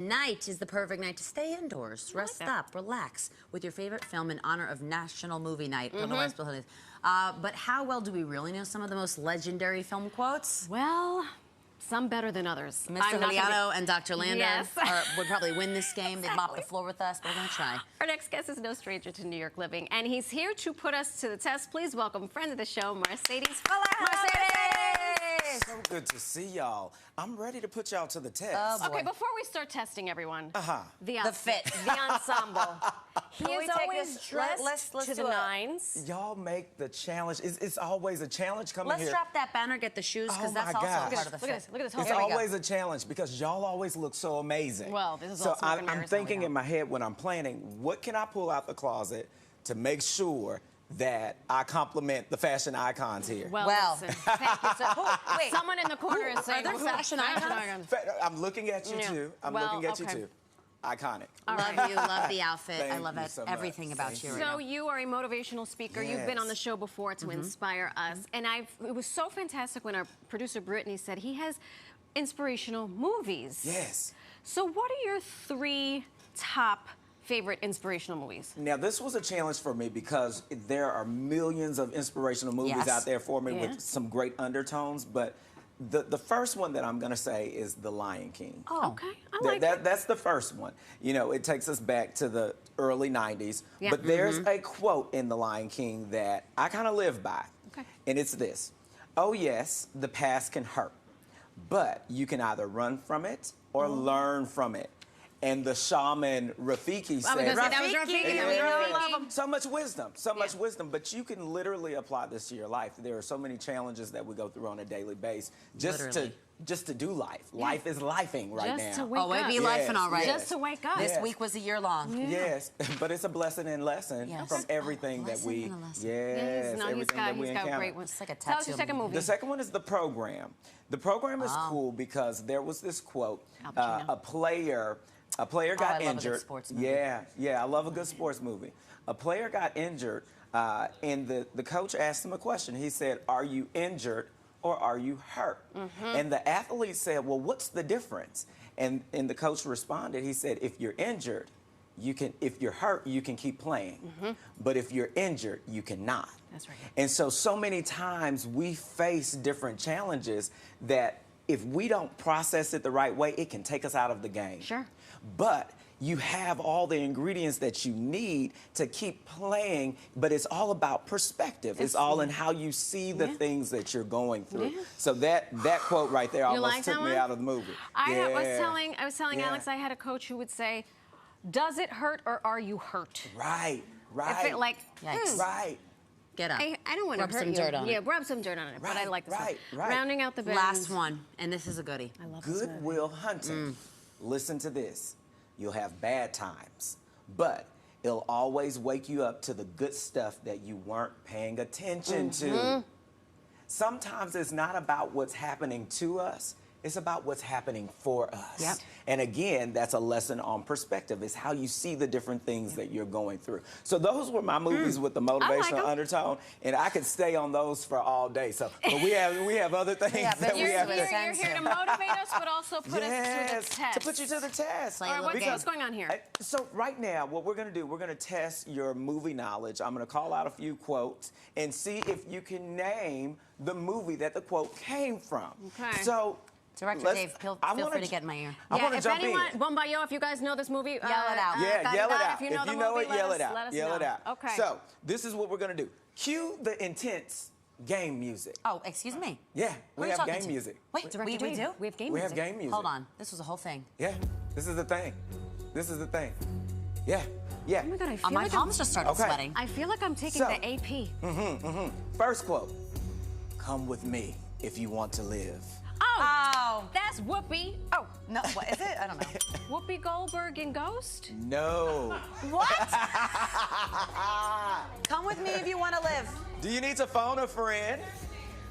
Tonight is the perfect night to stay indoors, rest up, relax with your favorite film in honor of National Movie Night. I don't know why I spelled it. But how well do we really know some of the most legendary film quotes? Well, some better than others. Mr. Juliano and Dr. Lando Yes. would probably win this game. They'd mop the floor with us, but we're going to try. Our next guest is no stranger to New York living, and he's here to put us to the test. Please welcome friend of the show, Marcedes Fuller. Marcedes! So good to see y'all. I'm ready to put y'all to the test. Oh, boy. Okay, before we start testing everyone, The fit. the ensemble. He we is take always this- dressed let's to do the it. nines. Y'all make the challenge. It's always a challenge coming Let's here. drop that banner, get the shoes, because Oh, that's my also gosh. part of the Look at fit. this. Look at this. It's Here we go. always a challenge because y'all always look so amazing. Well, this is so all smoke and I'm mirrors. There we thinking go. in my head when I'm planning, what can I pull out the closet to make sure that I compliment the fashion icons here? Well. Listen, thank you. So, Wait. someone in the corner is saying, there fashion icons? I'm looking at you Yeah. too. I'm Well, looking at you okay. too. Iconic. Love you, love the outfit. I Thank love you it. so much. Everything about Thank you you. right now. So you are a motivational speaker. You've been on the Yes. show before to inspire us. And it was so fantastic when our producer Brittany said he has inspirational movies. Yes. So what are your 3 top favorite inspirational movies? Now, this was a challenge for me because there are millions of inspirational movies Yes. out there for me Yeah. with some great undertones, but the first one that I'm going to say is The Lion King. Oh. Okay, I like that. That's the first one. You know, it takes us back to the early 90s, Yeah. but there's a quote in The Lion King that I kind of live by, Okay. and it's this: "Oh yes, the past can hurt, but you can either run from it or learn from it." And the shaman Rafiki said, I was gonna say, that was Rafiki. That was Rafiki. so much wisdom, but you can literally apply this to your life. There are so many challenges that we go through on a daily basis Literally. just to do life. Life is lifing right Just now. to wake Oh, it up. be life and all right. Just to wake up. This Yes. week was a year long. Yes, but it's a blessing and lesson Yes. from everything that Lesson we, and a lesson. yes, everything that we he's got encounter. great ones. It's like a Tell us tattoo. your second movie. The second one is The Program. The Program is cool because there was this quote: Al Pacino. a player got I love a good injured. sports movie. Yeah, I love a good sports movie. A player got injured, and the coach asked him a question. He said, "Are you injured or are you hurt?" And the athlete said, "Well, what's the difference?" And the coach responded. He said, "If you're injured, if you're hurt, you can keep playing. But if you're injured, you cannot." That's right. And so many times we face different challenges that if we don't process it the right way, it can take us out of the game. Sure. But you have all the ingredients that you need to keep playing, but it's all about perspective. It's all in how you see the things that you're going through. Yeah. So that quote right there almost like that took me one? out of the movie. I was telling Yeah. Alex I had a coach who would say, "Does it hurt or are you hurt?" Right. If it like, Yikes. Right. Get up. I don't want to Rub hurt some you. dirt on it. Yeah, rub some dirt on it. But I Right, like this right, one. right. Rounding out the band. Last one, and this is a goodie. I love this movie. Goodwill Hunting. Listen to this. You'll have bad times, but it'll always wake you up to the good stuff that you weren't paying attention to. Sometimes it's not about what's happening to us, it's about what's happening for us. Yep. And again, that's a lesson on perspective. It's how you see the different things that you're going through. So those were my movies with the motivational 'em. undertone, and I could stay on those for all day. So, but we have other things but that we You're, have you're, to. you're here to motivate us, but also put us to Yes, the test. to put you to the test. Play a All right, little what's game. going on here? So right now, what we're going to do, we're going to test your movie knowledge. I'm going to call out a few quotes and see if you can name the movie that the quote came from. Okay. So, Director let's- Dave, feel I wanna free to j- get in my ear. I want to if jump anyone, in. Bombayo, if you guys know this movie, Yell it out. Yeah, yell it out. If you know the know movie, it, yell let it out. us Yell it know. out. Okay. So this is what we're going to do. Cue the intense game music. Oh, excuse me. Yeah, Who we are you have talking game to? music. Wait, Director we Dave, do? We have game We music. have game music. Hold on. This was a whole thing. Yeah, this is the thing. This is the thing. Yeah, yeah. Oh my God, I feel My like palms just started Okay. sweating. I feel like I'm taking So- the AP. First quote. Come with me if you want to live. Oh. That's Whoopi. Oh, No, what is it? I don't know. Whoopi Goldberg in Ghost? No. What? Come with me if you want to live. Do you need to phone a friend?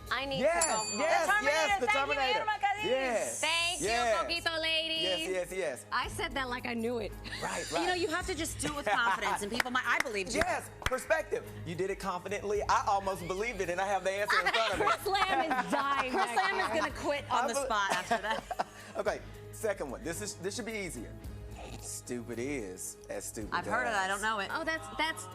I need Yes, to go home. yes, Terminator, yes, the thank you, Terminator. Irma Cadiz. Yes. Thank yes. you, Coquito ladies. Yes. I said that like I knew it. Right. You know, you have to just do it with confidence, and people might. I believed you. Yes, perspective. You did it confidently. I almost believed it, and I have the answer in front of me. Chris Lamb is dying. Chris back Lamb there. is going to quit on the spot after that. Okay, second one. This should be easier. Stupid is as stupid I've heard it. I don't know it. Oh, that's.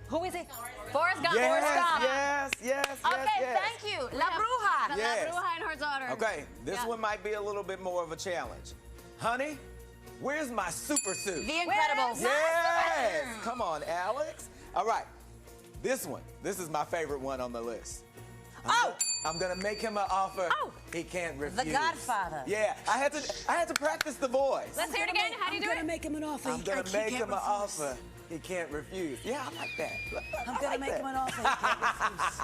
Who is it? Forrest Gump. Yes, Forrest Gump. yes. Okay, thank you. La Bruja. Yes. La Bruja and her daughter. Okay, this Yeah. one might be a little bit more of a challenge. Honey, where's my super suit? The Incredibles. Yes! Come on, Alex. All right, this one. This is my favorite one on the list. I'm gonna make him an offer he can't refuse. The Godfather. Yeah, I had to practice the voice. Let's hear it again. How do you do it? I'm gonna make him an offer. I'm gonna make him an offer he can't refuse. Yeah, I like that. I'm gonna make him an offer he can't refuse.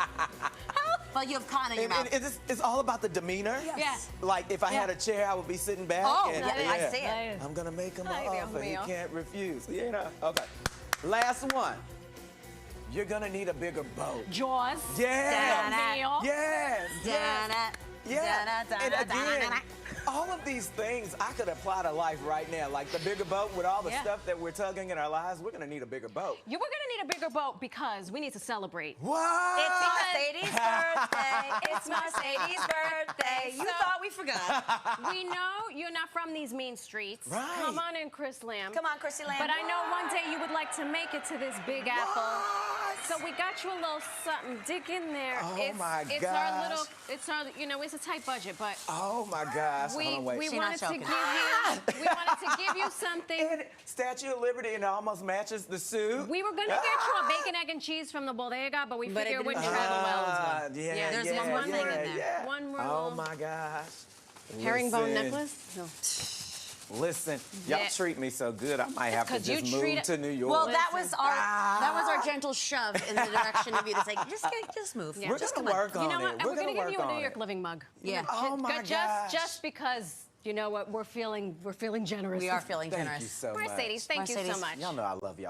Well, you have con in your mouth. It's all about the demeanor. Yes. Like if I had a chair, I would be sitting back. Oh, and, I see it. I'm gonna make him an Ay, Dios offer he mío. can't refuse. You know. Okay. Last one. You're gonna need a bigger boat. Jaws. Yes. Meal. Yes. Yes. Yeah. And again, Da-da. all of these things I could apply to life right now. Like the bigger boat with all the stuff that we're tugging in our lives, we're gonna need a bigger boat. We're gonna need a bigger boat because we need to celebrate. What? It's Marcedes' birthday. It's Marcedes' birthday. You thought we forgot. We know you're not from these mean streets. Right. Come on in, Chris Lamb. Come on, Chrissy Lamb. But I know one day you would like to make it to this Big Apple. What? So we got you a little something. Dig in there. Oh, my It's gosh. our little. It's our. You know, it's a tight budget, but Oh my gosh. we Hold on, wait. we She wanted not to give joking. you. We wanted to give you something. And Statue of Liberty, and it almost matches the suit. We were gonna get you a bacon, egg, and cheese from the bodega, but we But it figured it wouldn't didn't travel well. Yeah, Yeah, there's yeah, one more thing in yeah, there. yeah. One more Oh little- my gosh. Herringbone Listen, necklace. No. Listen, y'all Yeah. treat me so good, I might have to 'Cause you just treat move it- to New York. Well, that was our gentle shove in the direction of you to say, just move. Yeah. We're Just gonna come on. work on You know it. what? And we're gonna give work you a on New York it. Living mug. Yeah. Oh my gosh. Just because you know what we're feeling generous. We are feeling Thank generous. you so much. Mercedes, thank you so Mercedes. much. Y'all know I love y'all.